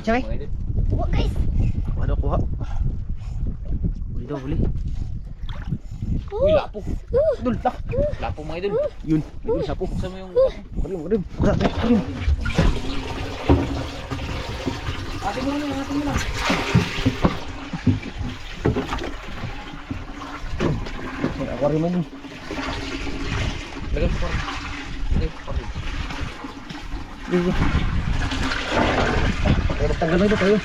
Chay. Kuha guys. Kuha daw, kuha. Huli daw, huli. Uy, lapo. Idol, lah. Lapo mga idol. Yun, idol, sapo. Buksan mo yung Kulim, kulim. Kuha, kulim. atin mo lang, atin mo lang. May aquarium mo dun. Lagay mo pa rin. Lagay mo pa rin. Dito. Pero tanggal na ito kayo.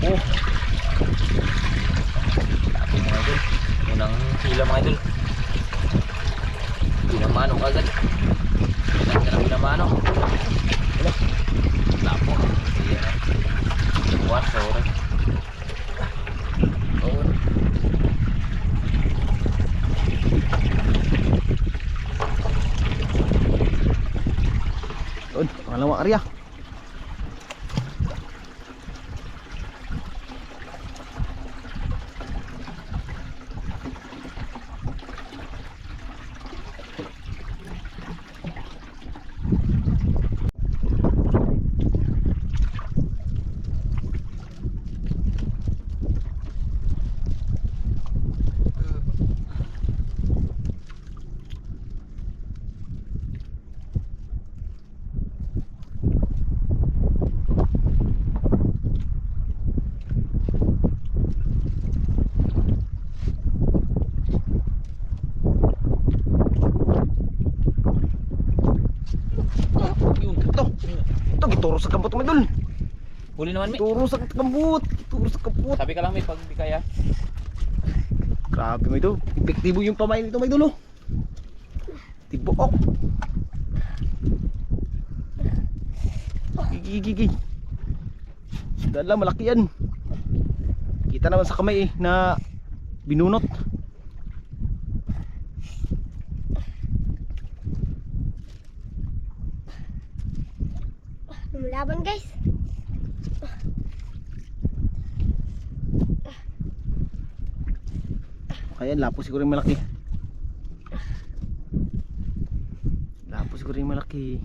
Oh. Mga idol. Unang hila mga idol. Pinamano agad. Pinagka ng pinamano. Wala. Lapo. Ayan. Buwas. Sorry. Oo. Doon, pangalawang area. Ito, gituro sa kabot mo idol. Huli naman, Mi. Gituro sa kabot. Gituro sa kabot. Sabi ka lang, Mi, pag di kaya. Grabe mo ito. Epektibo yung pamain nito, may dulo. Tibuok. Gigi. Dala, malaki yan. Kita naman sa kamay na binunot. Lumalaban guys. Kaya lapo siguro yung malaki. Lapo siguro yung malaki.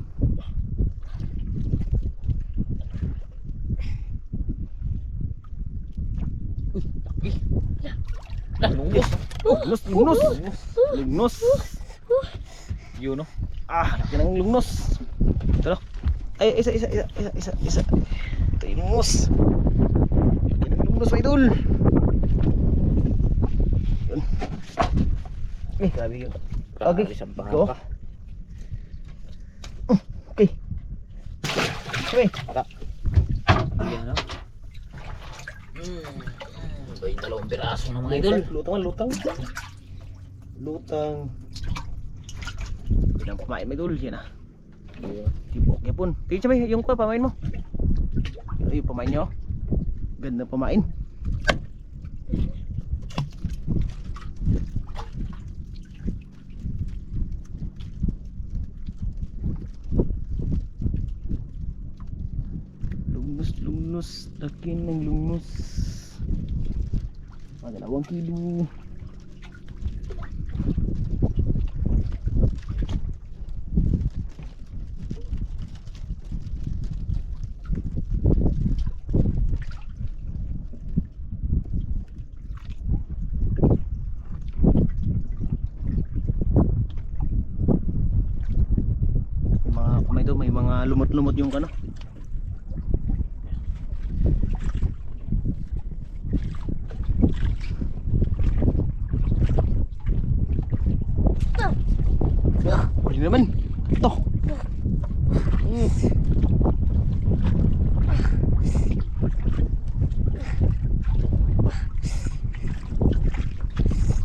Lunggos. Lugnos. Lugnos. Yun, no? Ah, laki ng lugnos. Ito. Ay, isa. Ito yung lugnos. Laki ng lugnos, mga idol. Yun. Grabe yun. Okay. Isang Go. baka. Okay. Okay. Yan, no? Ito yung dalawang piraso ng mga idol. Lutang. Bilang pamain, mga idol. Yan ah. Tibok niya pun. Tingin siya ba yung pamain mo? Ay, yung pamain nyo. Ganda pamain. Lugnos. Laki ng lugnos. 2 kilo. May mga lumot-lumot yung ano. Huli naman. Ito.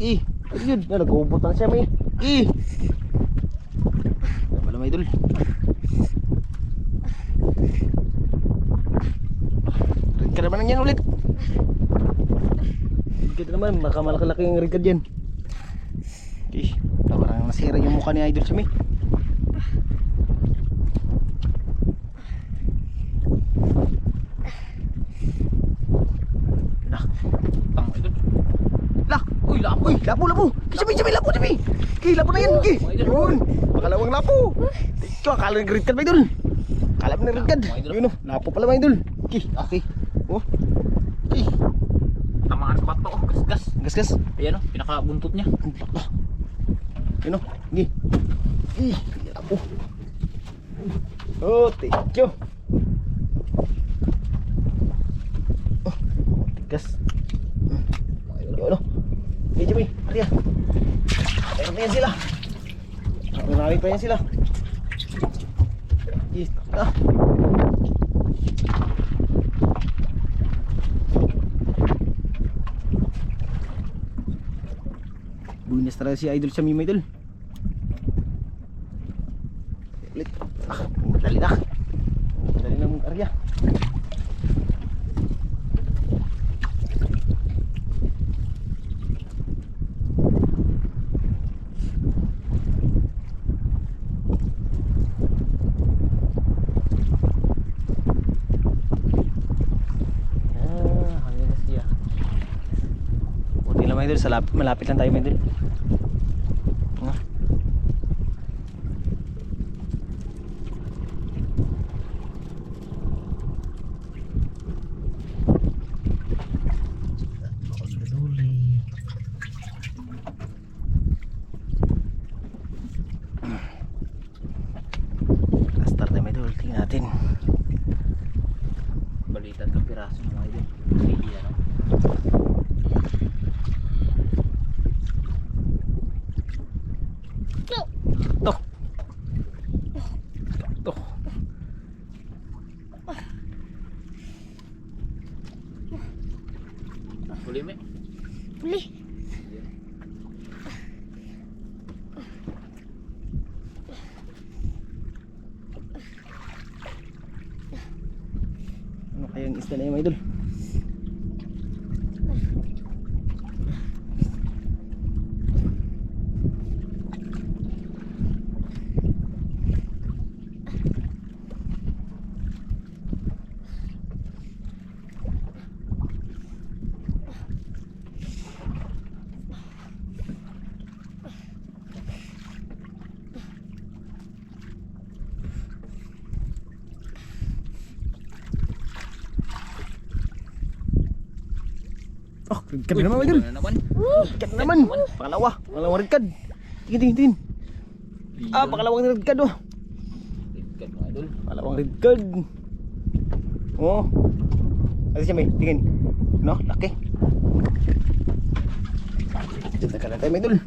Yun. Nag-uubot na siya, may. Wala, may idol. Red naman yan ulit. Kita naman, malaki-laki yung red yan. Parang nasira yung mukha ni idol siya, may. Lapo. Lapo. Sabi, lapo. Gi, lapo na yan, Gi. Yun, pakalawang lapo. Ikaw, akala ng red card ba, idol? Akala mo ng red card. Yun o, lapo pala ba, idol? Gi, okay. Oh. Gi. Tamaan sa bato. Gas-gas. Gas, gas. Ayan o, pinakabuntot niya. Yun o, Gi. Gi, lapo. Oh, thank you. Oh, gas. Yun o. Hey, Jimmy, hali yan. Meron pa yan sila. Marami pa yan sila. Ito. Buinas talaga si Idol sa Mima, Idol. Ulit. Madali na. Madali na mong area. Idol, malapit lang tayo, Idol. Start na, Idol. Tingnan natin. Balitan ka piraso ng mga idol. Sige, ano? Ito. Ito. Huli mo. Huli. Ano kayang isda na yung mga idol? Oh, red card na naman, Idol. Na naman. Red card na naman. Pangalawang red card. Tingin. Ah, pangalawang red card, oh. Tingkat mga idol. Pangalawang red card. Oh. Ano siya, may? Tingin. No, laki. Diyan na tayo, Idol.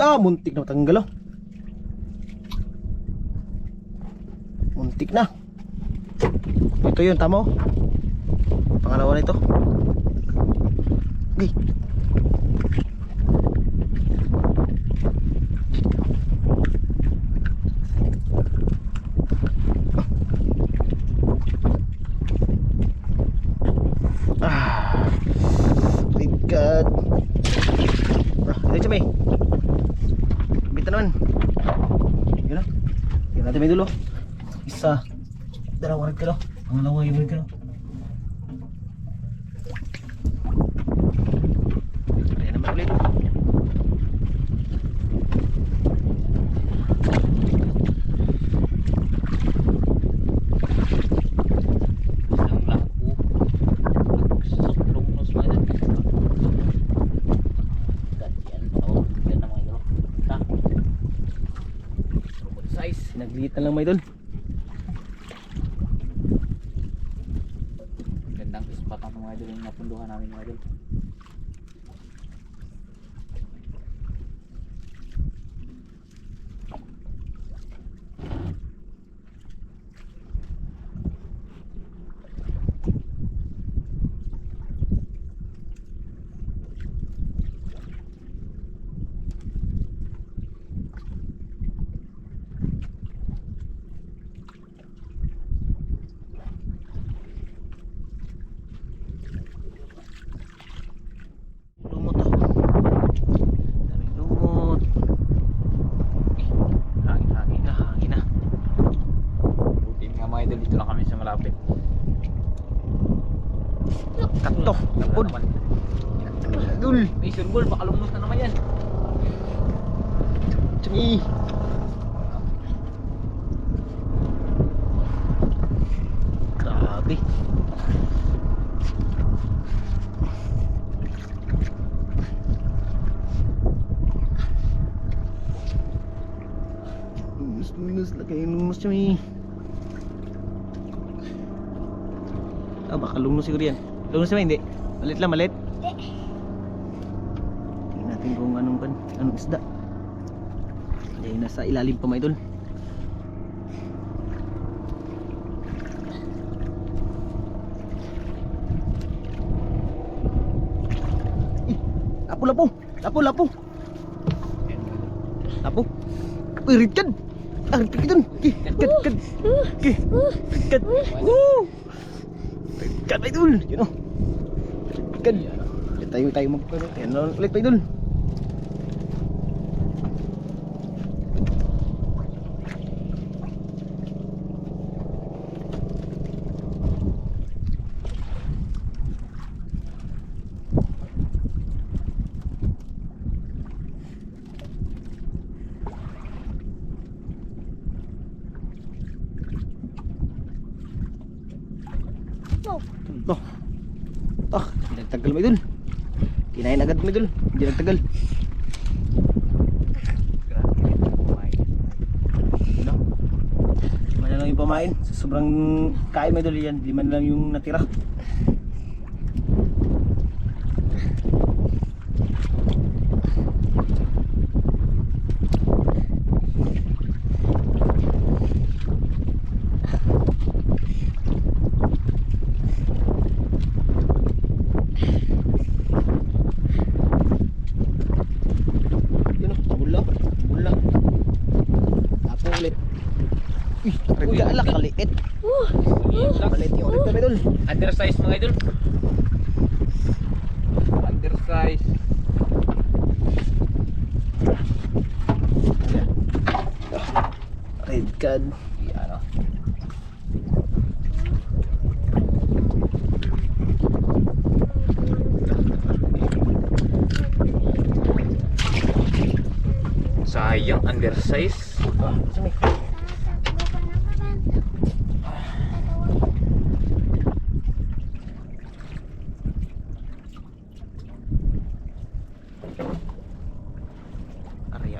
Ah, muntik na matanggal, oh. Muntik na. Ito yun, tama, oh. Pangalawa na ito. Okay. Tingkat. Ito siya, may. Bita naman. Yun na. Yun natin, may dulo. Isa. Dalawang red ka, no? Pangalawa yung red ka, no? Ulit. Isang lapo. Sobrang nos mga idol. Ganyan. Oo, yan na mga idol. Ha? Robot size. Sinaglitan lang, may idol. Gandang ispat ang mga idol yung napunduhan namin mga idol. Lumot, oh. Daming lumot. Hangin na. Buti nga mga idol, dito lang kami sa malapit. Kato, lapod. Idol. May surbol, pakalumnos na naman yan. Chumi. Grabe. Minus lagay lumos Chumi. Ah, baka lumos siguro yan. Lumos naman hindi. Malit lang, malit. Tingnan natin kung anong isda. Ay, nasa ilalim pa mga idol. Lapo, lapo. Lapo, lapo. Lapo. Uy, ritkan. Ah, ritkan ka dun. Ritkan. Ritkan. Woo! Ritkan pa idol. Yun o. Ritkan. Tayo magpano. Yan lang ulit pa idol. Oh. Ah, hindi nagtagal mo idol. Kinain agad mo idol. Hindi nagtagal. Ano? Lima na lang yung pamain. Sobrang kain mo idol yan. 5 na lang yung natira. Uy, ala kaliit. Kaliit yung ulit na idol. Undersize mga idol. Undersize. Red card. Yan o. Sayang, undersize. Ah, sumi.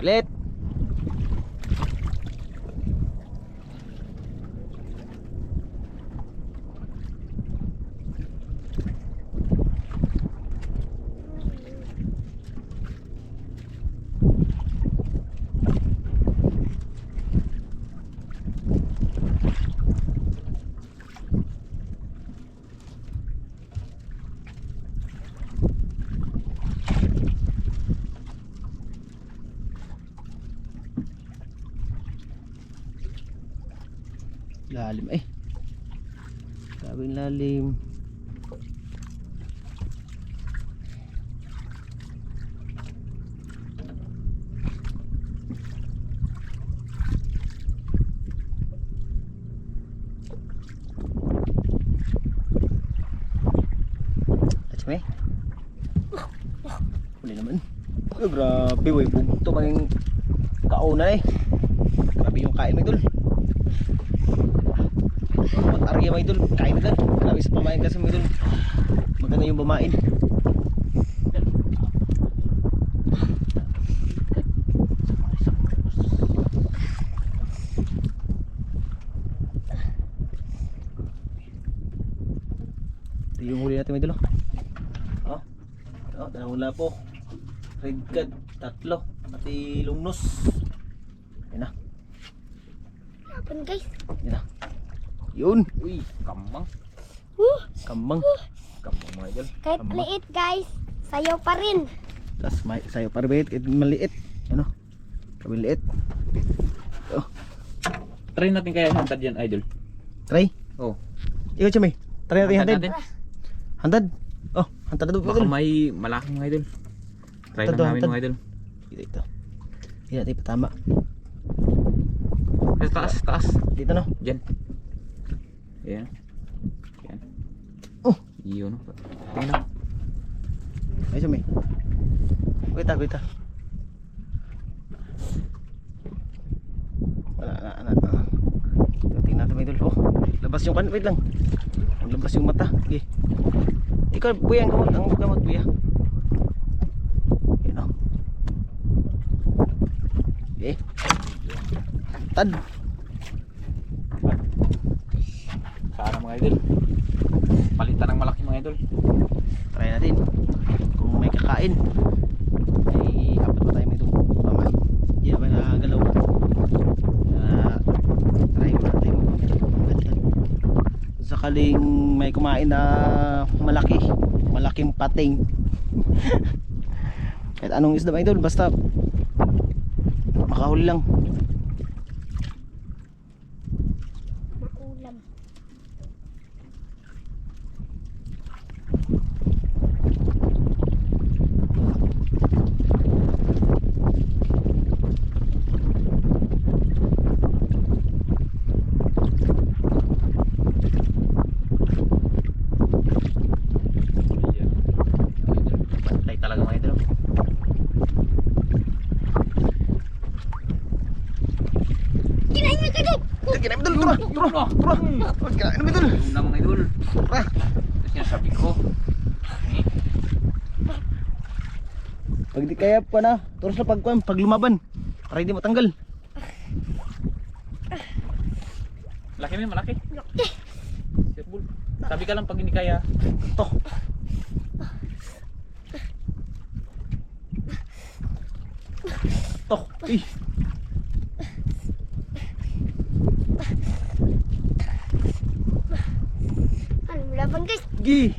Ulit. Lalim eh. Grabe yung lalim. Achme. Huli naman. Oh, grabe wey. Bugto pa yung kauna eh. Grabe yung kain mo idol. Mag-arya mga idol, kain na dyan. Grabe sa pamain kasi mga idol. Maganda yung bumain. Ito yung huli natin mga idol. Oh, dalawang lapo. Red cod, 3. Pati lungnos. Yan na. Hapon guys. Yan na. Yun. Uy, kambang. Kambang. Kambang mga idol. Kahit Tama. maliit guys, sayo pa rin. Tapos sayo parabit, maliit. Ano? Maliit. Oh, Try natin kaya hantad yan idol. try. Oh. Ikaw Chimay. Try natin Hantad hantad. natin. Hantad. Oh, hantad na doon. Baka may malaki mga idol. Try Hantad lang daw, namin hantad. mga idol. Ito. Hindi natin patama. Sa taas, taas. Dito no. Diyan. Ayan. Ayan. Oh. Yun. Tingnan. Ay Chimay. Wait. Tingnan natin mga idol. Oh, labas yung kan. Wait lang. Labas yung mata. Okay. Ikaw, buya, ang gamot, buya. Yan o. Okay. Tad. Sana mga idol. Palitan ng malaki mga idol. Try natin. Kung may kakain. May apat pa tayo may ito. Tama. Hindi na ba nagalaw? Try mo natin. Sakaling may kumain na malaki. Malaking pating. Kahit anong isda mga idol. Basta makahuli lang. Makulam. Bantay talaga mga idol. Kinain mo kadok! Kinain idol. Tura. Kinain mo idol. Yung na mga idol. Tura. Tapos sinasabi ko. Pag di kaya pa na, turos na pag lumaban. Para hindi matanggal. Laki mo yun, malaki. Sir Bull. Sabi ka lang pag hindi kaya. To. To. Eh. Ano mo laban guys? Gi.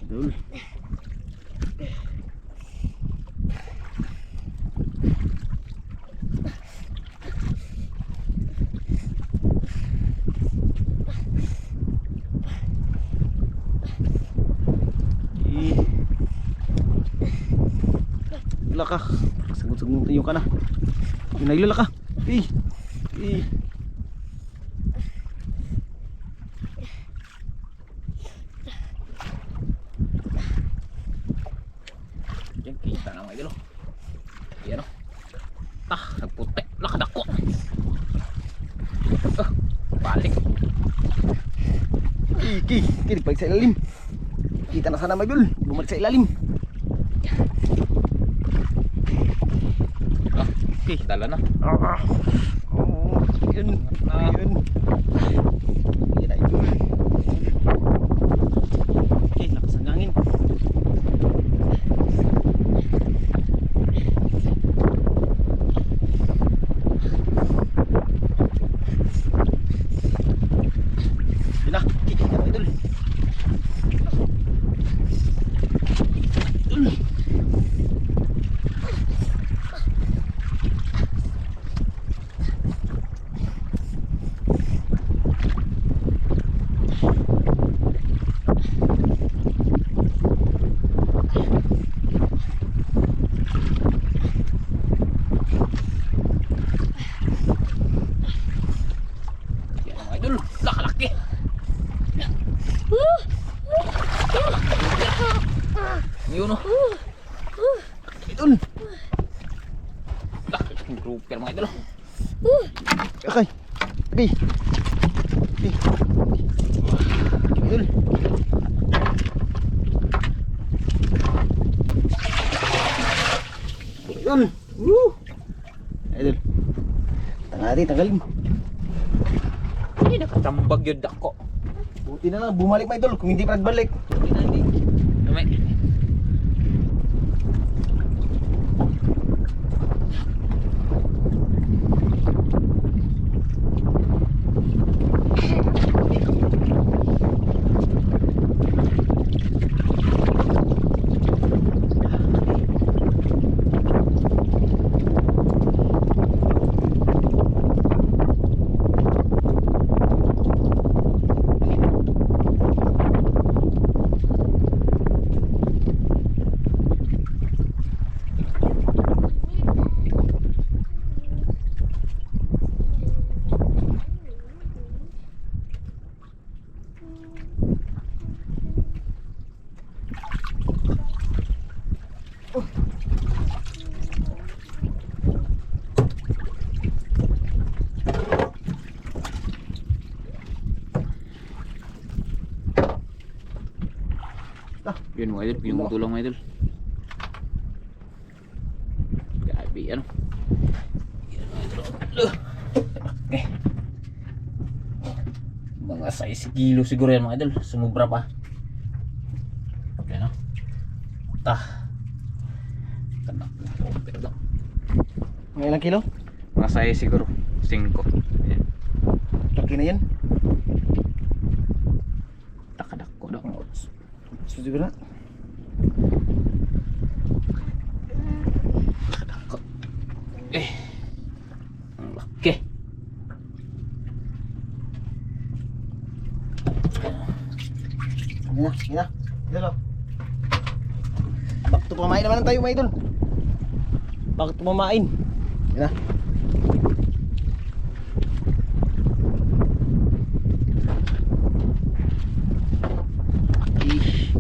Dul. Lula ka. Sagot-sagot tayo ka na. Naglula ka. Eh. Eh. Diyan kita na mga idol. Yan o. Nagputi. Nakadako. Balik. Kiri balik sa ilalim. Kita na sana mga idol. Bumalik sa ilalim. Okay, dala na. Oh, yun. Yun. Yan ay yun. Okay, lakas ang hangin. Yun na. Kita na mga idol. Yan mga idol. Nakalaki. Yun o. Idol. Laking grouper mga idol. Okay. Okay. Okay. Idol. Idol. Woo. Idol. Tanggalin. Hindi nakatambag yun dako. Buti na lang bumalik mga idol. Kung hindi pa nagbalik. Buti na hindi. Namay. Yun mga idol, yung tulang mga idol. Grabe ano. Yan mga idol. Okay. Mga 6 kilo siguro yan mga idol. Sumubra pa. Okay no. Tanak. Perdón. Mga ilang kilo? Mga 6 siguro. 5. Ayan. Laki na yan. Takadak ko daw. So siguro na. Ang laki. Yan na, yan na. Idol oh. Back to pamain naman tayo mga idol. Back to pamain. Yan na. Ish.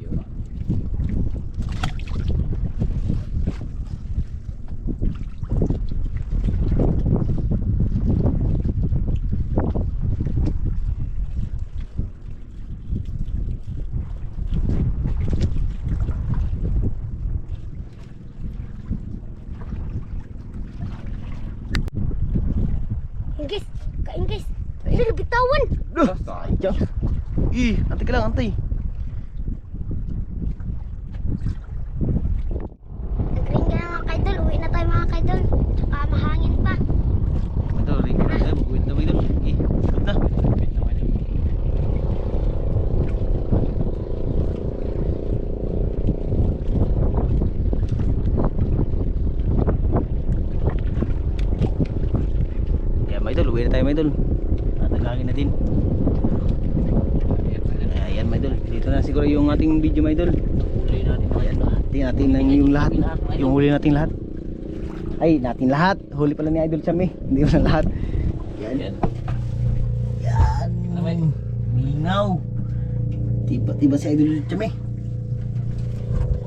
Yun. Yan guys. Kain guys. Ay, bitawan. Duh, sayang. Ih, antay ka lang, antay. Nag-ring ka na mga kaidol. Uwi na tayo mga kaidol. Tsaka mahangin pa. Idol, ring na tayo. Mag-wait na idol. Ih, stop na. Wait na mga idol. Yan mga idol, uwi na tayo mga idol. Tatalangin natin. Ayan mga idol. Ayan mga idol, dito na siguro yung ating video mga idol. Huli natin mga idol. Tingnan natin lang yung lahat. Yung huli natin lahat. Ay, natin lahat. Huli pala ni Idol Cham eh. Hindi mo na lahat. Yan. Ayan. Yan. Alamay. Mingaw. Tiba si Idol Cham eh.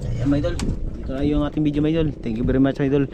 Ayan mga idol. Dito na yung ating video mga idol. Thank you very much mga idol.